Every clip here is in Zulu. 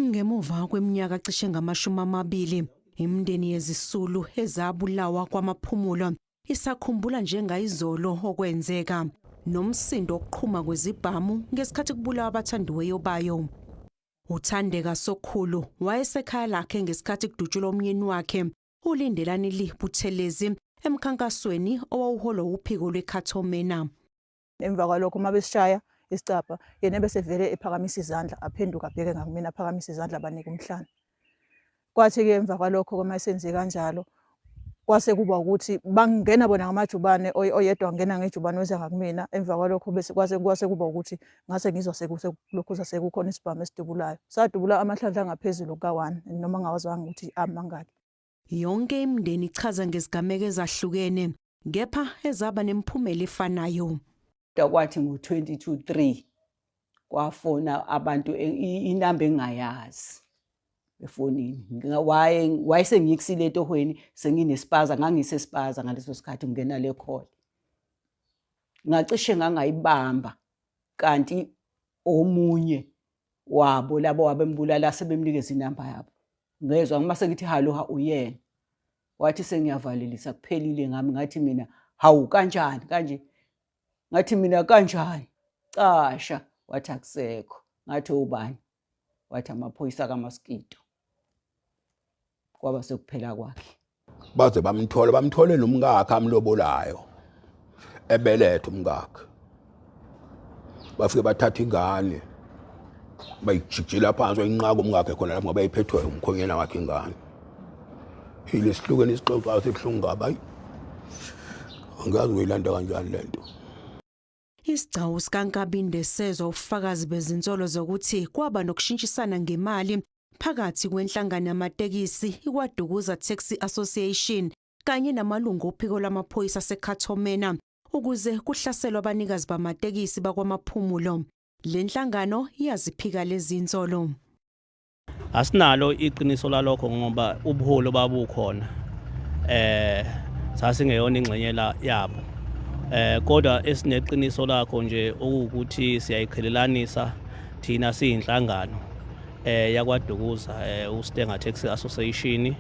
Ngemuva kweminyaka cishe ngama-20, imindeni yezisulu ezabulawa kwamaphumulo isakhumbula njengayizolo okwenzeka, nomsindo oqhuma kwezibhamu ngesikhathi kubulawa abathandiweyo bayo. uThandeka Sokhulu wayesekhaya lakhe ngesikhathi kudutshulwa umyeni wakhe uLindelani Buthelezi emkhankasweni owawuholwa uphiko lweKhathomena. Emva kwalokho mabesishaya isicapha yena bese vele ephakamisa izandla aphenduka abheke ngakumina aphakamisa izandla banika umhlana. Kwathi ke emva kwalokho kwamasenzi kanjalo kwase kuba ukuthi bangena bona ngamajubane oyedwa ngena ngejubane weza ngakumina. Emva kwalokho bese kwase kuba ukuthi ngase ngizwa sekulokhu sekukhona isibhamu esidubulayo. Sadubula amahlandla ngaphezulu ka1 noma ngawazwanga ukuthi amangaki. Yonke imindeni ichaza ngezigameko ezahlukene kepha ezaba nemphumela efanayo. Kwathi ngo-22/3 kwafona abantu inamba engayazi efonini. Wayesengiyikusile etohweni senginespaza ngangisespaza ngaleso sikhathi ngena le call. Ngacishe ngangayibamba kanti omunye wabo labo wabembulala sebemnikeza inamba yabo. Ngezwe ngimase ngithi halo uyena. Wathi sengiyavalelisa kuphelile ngami ngathi mina hawu kanjani kanje. Ngathi mina kanjani casha wathi akusekho. Ngathi ubani wathi amaphoyisa kaMaskito. Kwaba sekuphela kwakhe. Baze bamthole nomngakhe amlobolayo ebelethe umngakhe. Bafike bathatha ingane bayijikijela phansi oyinqaka umngakhe khona lapho ngoba eyiphethwe umkhonyana wakhe ingane. Ile sihlukene isixoxa sebhlungu ngabayi. Angazi uyilanda kanjani lento. Isigcawu sikaNkabinde sezwa ubufakazi bezinsolo zokuthi kwaba nokushintshisana ngemali phakathi kwenhlangano yamatekisi iKwaDukuza Taxi Association kanye namalungu ophiko lamaphoyisa aseKhathomena ukuze kuhlaselwe abanikazi bamatekisi bakwamaphumulo. Le nhlangano iyaziphika lezi insolo. Asinalo iqiniso lalokho ngoba ubuholo babukhona. Sasingeyona ingxenye yabo. Kodwa esineqiniso lakho nje ukuthi siyayikhelelanisha thina siyinhlangano yakwaDukuza uStenga Taxi Association.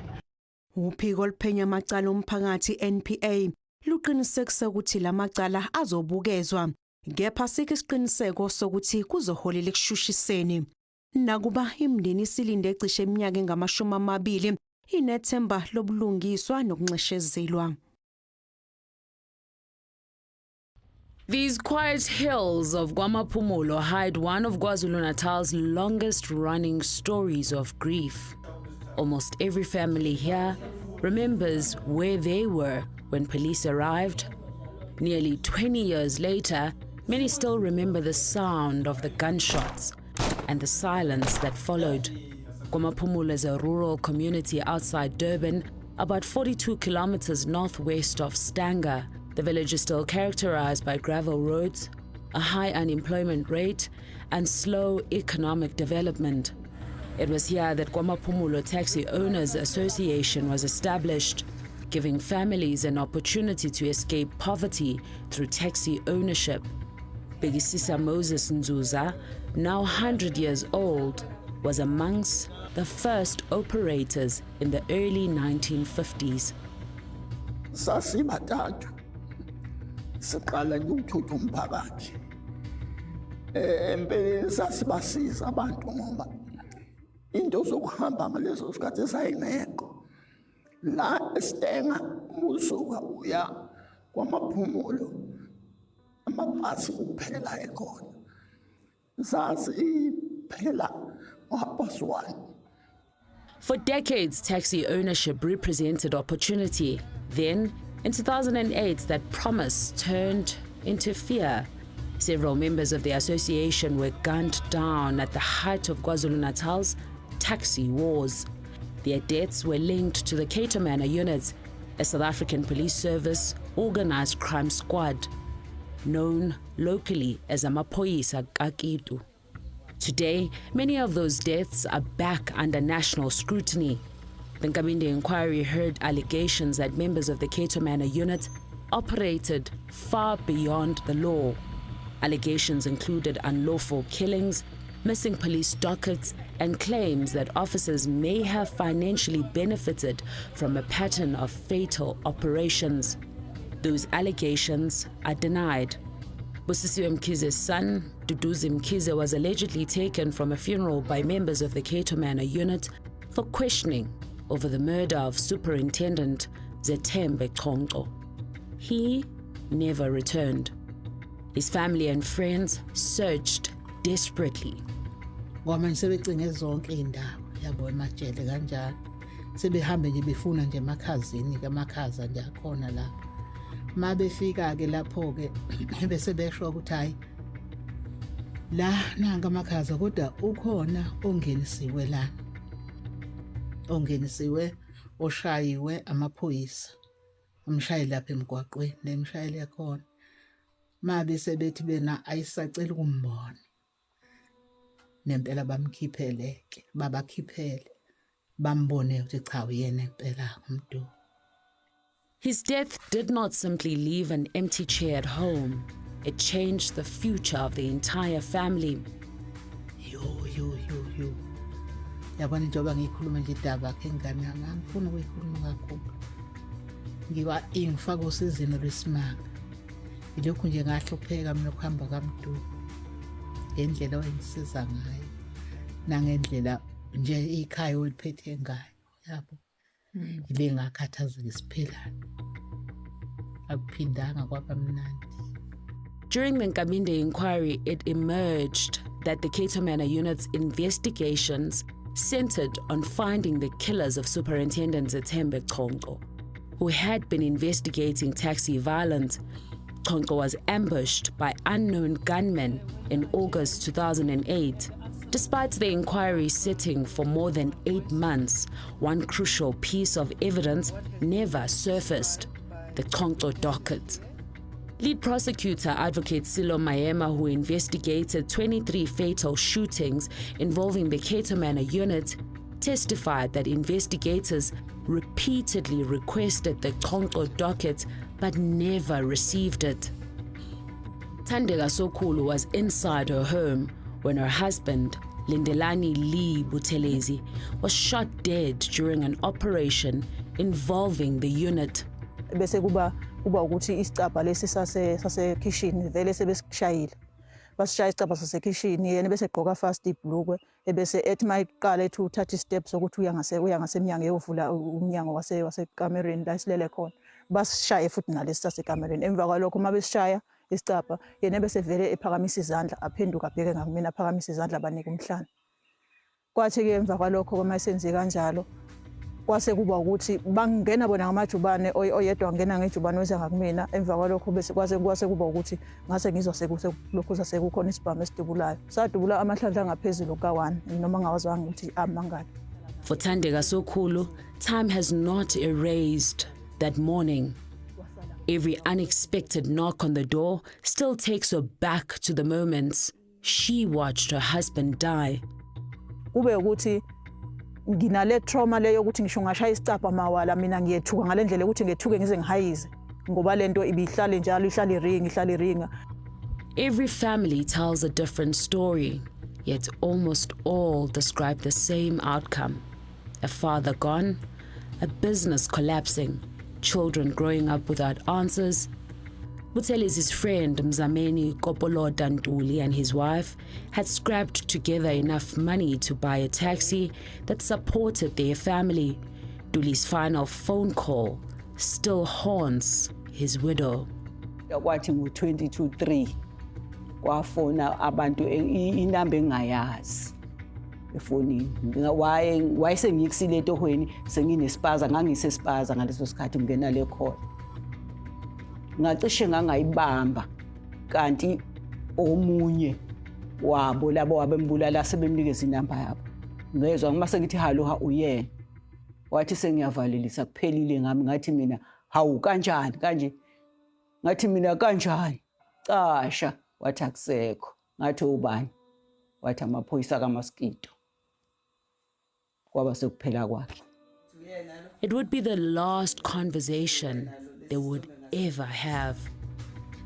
Uphiko oluphenya amacala omphakathi NPA luqinisekisa ukuthi lamacala azobukezwa kepha sikho isiqiniseko sokuthi kuzoholela ekushushiseni. Nakuba imindeni isilinde ecishe iminyaka engama-20 inethemba lobulungiswa nokunxeshezelwa. These quiet hills of KwaMaphumulo hide one of KwaZulu-Natal's longest-running stories of grief. Almost every family here remembers where they were when police arrived. Nearly 20 years later, many still remember the sound of the gunshots and the silence that followed. KwaMaphumulo is a rural community outside Durban, about 42 kilometers northwest of Stanger. The village is still characterized by gravel roads, a high unemployment rate, and slow economic development. It was here that KwaMaphumulo Taxi Owners Association was established, giving families an opportunity to escape poverty through taxi ownership. Bhekisisa Moses Nzuza, now 100 years old, was amongst the first operators in the early 1950s. Siqala ukuthutha umphakathi empeleni sasibasiza abantu ngoba into zokuhamba ngalezo sikhathi sayingekho la eStenga usuka uya KwaMaphumulo amabhasi kuphela ekhona phela ngapasi 1. For decades, taxi ownership represented opportunity. Then in 2008, that promise turned into fear. Several members of the association were gunned down at the height of KwaZulu-Natal's taxi wars. Their deaths were linked to the Cato Manor Unit, a South African police service organized crime squad, known locally as Amaphoyisa Kakitu. Today, many of those deaths are back under national scrutiny. The Nkabinde inquiry heard allegations that members of the Cato Manor unit operated far beyond the law. Allegations included unlawful killings, missing police dockets, and claims that officers may have financially benefited from a pattern of fatal operations. Those allegations are denied. Busisiwe Mkhize's son, Duduzi Mkhize, was allegedly taken from a funeral by members of the Cato Manor unit for questioning over the murder of Superintendent Zethembe Chonco. He never returned. His family and friends searched desperately. Ngoba sebecinge zonke indawo yabo emajele kanjalo. Sebehambe nje befuna nje emakhazini ke amakhaza nje akhona la. Mabefika ke lapho ke bese besho ukuthi hayi la nanga amakhaza kodwa ukhona ongenisiwe la. Ongenisiwe oshayiwe amaphoyisa. Umshayeli lapha emgwaqweni nemshayeli yakhona. Mabe sebethi bena ayisacela ukumbona. Nempela bamkhiphele ke babakhiphele bambone ukuthi cha uyena impela umuntu. His death did not simply leave an empty chair at home. It changed the future of the entire family. Yo. Yabona njengoba ngikhuluma nje idaba ke ingane yami angifuni ukuyikhuluma kakhulu. Ngiwa ingifaka usizini lwesimanga. Ilokhu nje ngahlupheka mina ukuhamba kaMdu. Ngendlela owengisiza ngayo. Nangendlela nje ikhaya oliphethe ngayo. Yabo. Ile ngakhathazeka isiphilana. Akuphindanga kwaba mnandi. During the Nkabinde inquiry, it emerged that the Cato Manor unit's investigations centered on finding the killers of Superintendent Zethembe Chonco, who had been investigating taxi violence. Chonco was ambushed by unknown gunmen in August 2008. Despite the inquiry sitting for more than 8 months, one crucial piece of evidence never surfaced: the Chonco docket. Lead prosecutor Advocate Silo Maema, who investigated 23 fatal shootings involving the Cato Manor unit, testified that investigators repeatedly requested the Chonco docket but never received it. Thandeka Sokulu was inside her home when her husband, Lindelani Lee Buthelezi, was shot dead during an operation involving the unit. Bese kuba ukuthi isicaba lesi sase kitchen vele sebesishayile. Basishaya isicaba sase kitchen yena bese egqoka fast ibhlukwe ebese ethi mayiqala ethi uthatha steps ukuthi uya ngasemnyango eyovula umnyango wasekamereni la isilele khona. Basishaya futhi nalesi sasekamereni. Emva kwalokho mabesishaya isicaba yena bese vele ephakamisa izandla aphenduka abheke ngakumina aphakamisa izandla banika umhlana. Kwathi ke emva kwalokho kwamasenzi kanjalo kwase kuba ukuthi bangena bona ngamajubane oyedwa ngena ngejubane weza ngakumina. Emva kwalokho bese kwase kuba ukuthi ngase ngizwa sekulokhu sasekukhona isibhamu esidubulayo. Sadubula amahlandla ngaphezulu ka1 noma ngawazwanga ukuthi amangani. For Thandeka Sokulu, time has not erased that morning. Every unexpected knock on the door still takes her back to the moments she watched her husband die. Kube ukuthi nginale trauma leyo ukuthi ngisho ngashaya isicapha mawala mina ngiyethuka ngalendlela ukuthi ngethuke ngize ngihayize ngoba lento ibihlale njalo ihlale iringa. Every family tells a different story, yet almost all describe the same outcome: a father gone, a business collapsing, children growing up without answers. Buthelez's friend Mzameni Kopolo Dantuli and his wife had scrapped together enough money to buy a taxi that supported their family. Tuli's final phone call still haunts his widow. Kwathi ngo-22:03 kwafona abantu inamba engayazi efonini. Wayesengiyisile etohweni senginespaza ngangisespaza ngaleso sikhathi ngena le khona. Ngacishe ngangayibamba kanti omunye wabo labo abembulala sebemnikeza inamba yabo. Ngezwe ngimase ngithi halo uyena. Wathi sengiyavalelisa kuphelile ngami ngathi mina hawu kanjani kanje. Ngathi mina kanjani. Casha wathi akusekho. Ngathi ubani. Wathi amaphoyisa kaMaskito. Kwaba sekuphela kwakhe. It would be the last conversation they would ever have.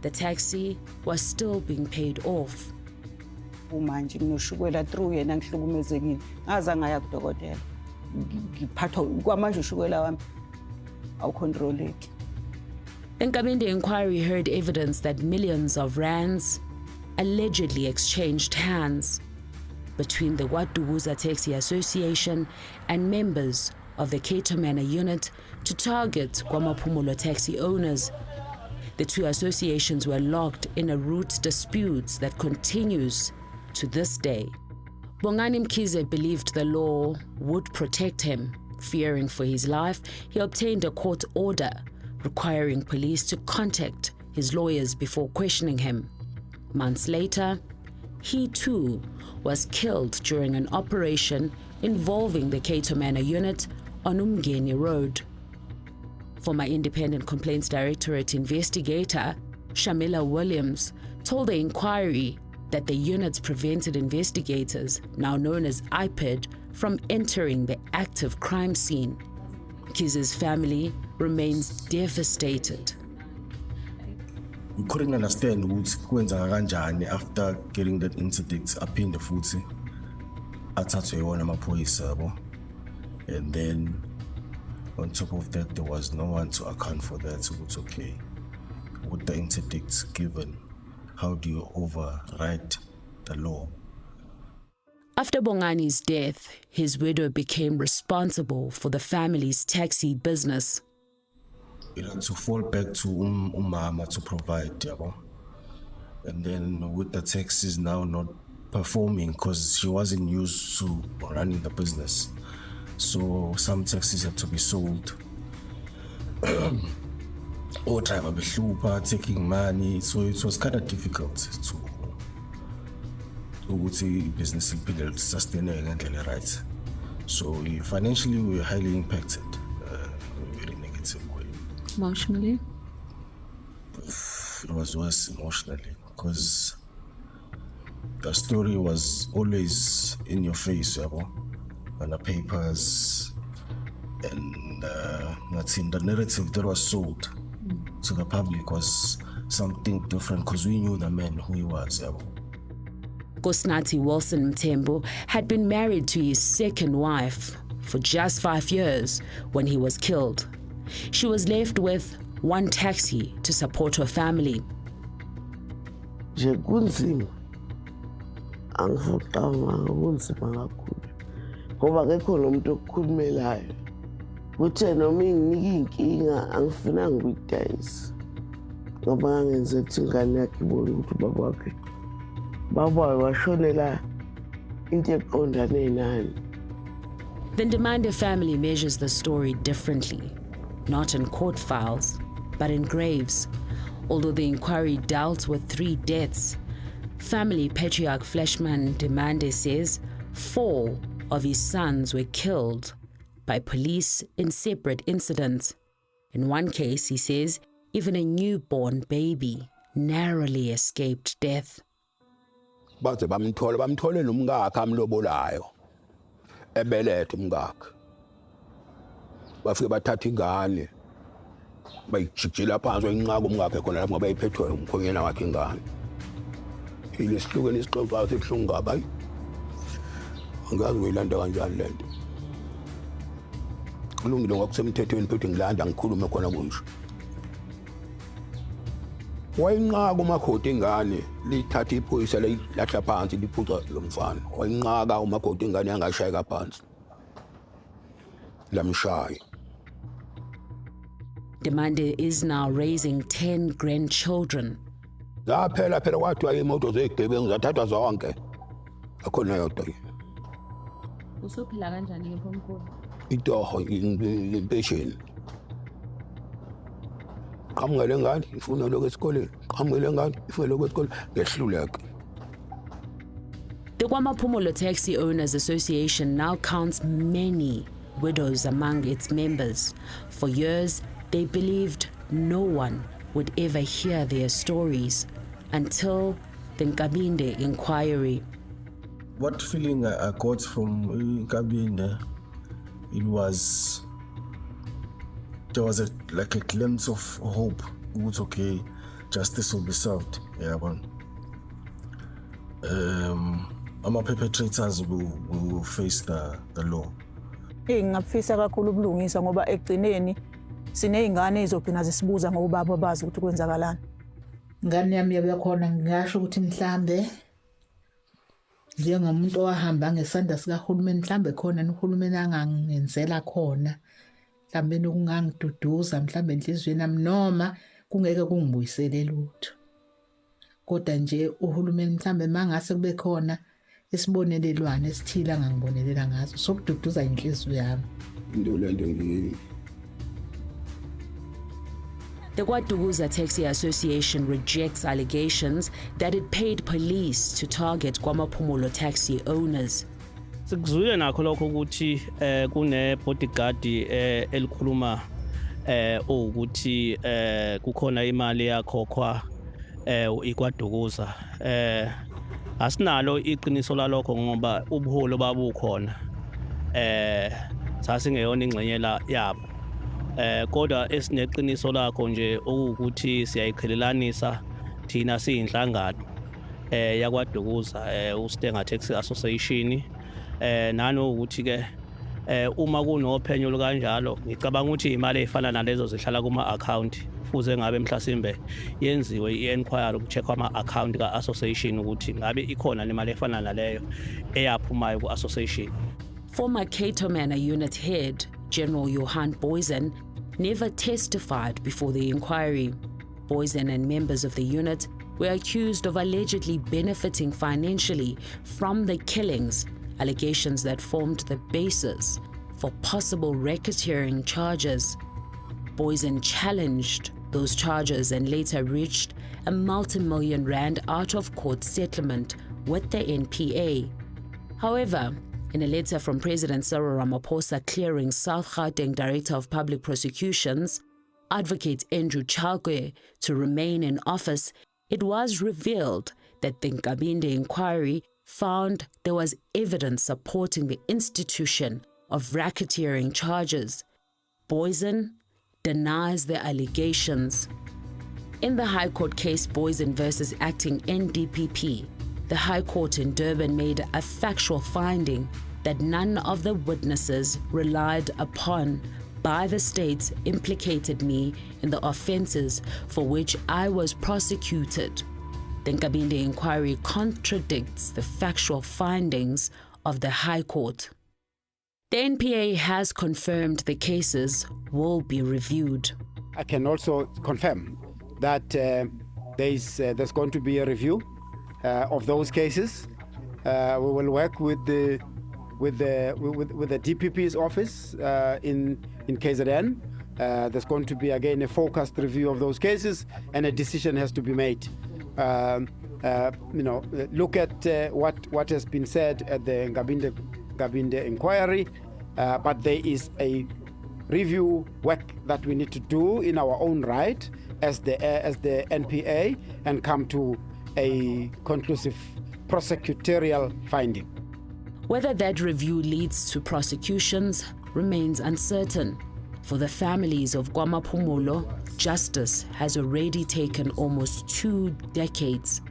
The taxi was still being paid off. Manje nginoshukela through yena ngihlukumezekile. Ngaza ngaya kudokotela. Ngiphathwa kwamanje ushukela wami awucontroleki. Nkabinde inquiry heard evidence that millions of rands allegedly exchanged hands between the KwaDukuza Taxi Association and members of the Cato Manor unit to target KwaMaphumulo taxi owners. The two associations were locked in a root dispute that continues to this day. Bongani Mkhize believed the law would protect him. Fearing for his life, he obtained a court order requiring police to contact his lawyers before questioning him. Months later, he too was killed during an operation involving the Cato Manor unit on Umgeni Road. Former Independent Complaints Directorate investigator Shamila Williams told the inquiry that the unit prevented investigators, now known as IPID, from entering the active crime scene. Mkhize's family remains devastated. We couldn't understand ukuthi kwenzeka kanjani after getting that interdict aphinde futhi athathwe yiwona amaphoyisa yabo. And then on top of that there was no one to account for that. So it's okay. With the interdicts given, how do you override the law? After Bongani's death, his widow became responsible for the family's taxi business. It had to fall back to umama to provide, yabo. And then with the taxis now not performing because she wasn't used to running the business. So some taxis had to be sold. All time abehlupa, taking money. So it was kind of difficult to business sustaining and right. So financially we were highly impacted in a very negative way. Emotionally? It was worse emotionally because the story was always in your face, on the papers, and the narrative that was sold to the public was something different because we knew the man who he was. Gosnati Wilson Mtembu had been married to his second wife for just 5 years when he was killed. She was left with one taxi to support her family. Kunzima angifutanga kunzima kakhulu ngoba akekho nomuntu okukhulumelayo kuthe noma nginika inkinga angifunanga ukuyidayisa ngoba ngangenze ukuthi ingane yakhe ibone ukuthi baba wakhe washonela into eqondane nani. The Ndimande family measures the story differently, not in court files, but in graves. Although the inquiry dealt with 3 deaths, family patriarch Fleshman Ndimande says 4 of his sons were killed by police in separate incidents. In one case, he says, even a newborn baby narrowly escaped death. Baze bamthole nomngakhe amlobolayo ebelethe umngakhe bafike bathatha ingane bayijikijela phansi oyinqaka umngakhe khona lapho ngoba iphethwe umkhonyana wakhe ingane ilesihlukene isixoxayo sebhlungu ngabayi angazi uyilanda kanjani lento kulungile ngokusemthethweni phethe ngilanda ngikhulume khona kunje wayinqaka umakoti ingane lithatha iphoyisa lahla phansi liphuca lo mfana wayinqaka umakoti ingane yangashayeka phansi lamshaya. Ndimande is now raising 10 grandchildren. Zaphela kwathiwa imoto zegebengu zathathwa zonke akhona yodwa usophila kanjani ke mkhulu itoho impesheni qhamukele ngani ifuna lokho esikoleni qhamukele ngani ifuna lokho esikoleni ngehluleka. The KwaMaphumulo Taxi Owners Association now counts many widows among its members. For years, they believed no one would ever hear their stories until the Nkabinde inquiry. What feeling I got from Nkabinde, there was like a glimpse of hope. It's okay, justice will be served. Yeah, Ama-perpetrators will face the law. Ngingafisa kakhulu ubulungisa ngoba ekugcineni siney'ngane ezogcina zisibuza ngobaba bazi ukuthi kwenzakalani. Ngane yami yakhona ngingasho ukuthi mhlambe njengomuntu owahamba ngesandla sikahulumeni mhlambe khona uhulumeni angangenzela khona mhlambe nokungangiduduza mhlambe enhlizweni yami noma kungeke kungibuyisele lutho. Kodwa nje uhulumeni mhlambe mangase kube khona isibonelelwane esithile angangibonelela ngazo sokududuza inhliziyo yami. Into lento The Kwadukuza Taxi Association rejects allegations that it paid police to target KwaMaphumulo taxi owners. Sikuzwile nakho lokho ukuthi kune bodyguard elikhuluma ukuthi kukhona imali yakhokhwa iKwaDukuza. Asinalo iqiniso lalokho ngoba ubuholo babukhona. Sasingeyona ingxenye yabo. Kodwa esineqiniso lakho nje ukuthi siyayikhelelanisha thina siyinhlangano yakwaDukuza uStenga Taxi Association nanokuthi ke uma kunophenyo lukanjalo ngicabanga ukuthi imali efana nalezo zihlala kuma account fuze ngabe mhlasimbe yenziwe i-inquiry ukucheck ama account ka association ukuthi ngabe ikhona imali efana naleyo eyaphumayo ku association. Former Catomana unit head General Johan Boysen never testified before the inquiry. Boysen and members of the unit were accused of allegedly benefiting financially from the killings, allegations that formed the basis for possible racketeering charges. Boysen challenged those charges and later reached a multi-million rand out-of-court settlement with the NPA. However, in a letter from President Cyril Ramaphosa clearing South Gauteng Director of Public Prosecutions, Advocate Andrew Chalkwe, to remain in office, it was revealed that the Nkabinde inquiry found there was evidence supporting the institution of racketeering charges. Boysen denies the allegations. In the High Court case Boysen versus acting NDPP, the High Court in Durban made a factual finding that none of the witnesses relied upon by the state implicated me in the offences for which I was prosecuted. The Nkabinde inquiry contradicts the factual findings of the High Court. The NPA has confirmed the cases will be reviewed. I can also confirm that there's going to be a review of those cases. We will work with the DPP's office in KZN. There's going to be again a focused review of those cases, and a decision has to be made. Look at what has been said at the Nkabinde inquiry, but there is a review work that we need to do in our own right as the NPA and come to a conclusive prosecutorial finding. Whether that review leads to prosecutions remains uncertain. For the families of KwaMaphumulo, justice has already taken almost 2 decades.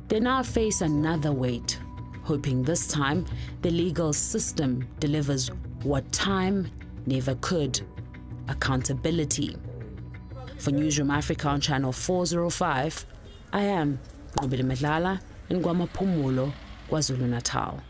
They now face another weight, hoping this time the legal system delivers what time never could: accountability. For Newsroom Africa on Channel 405, I am Nqobile Madlala in KwaMaphumulo, KwaZulu-Natal.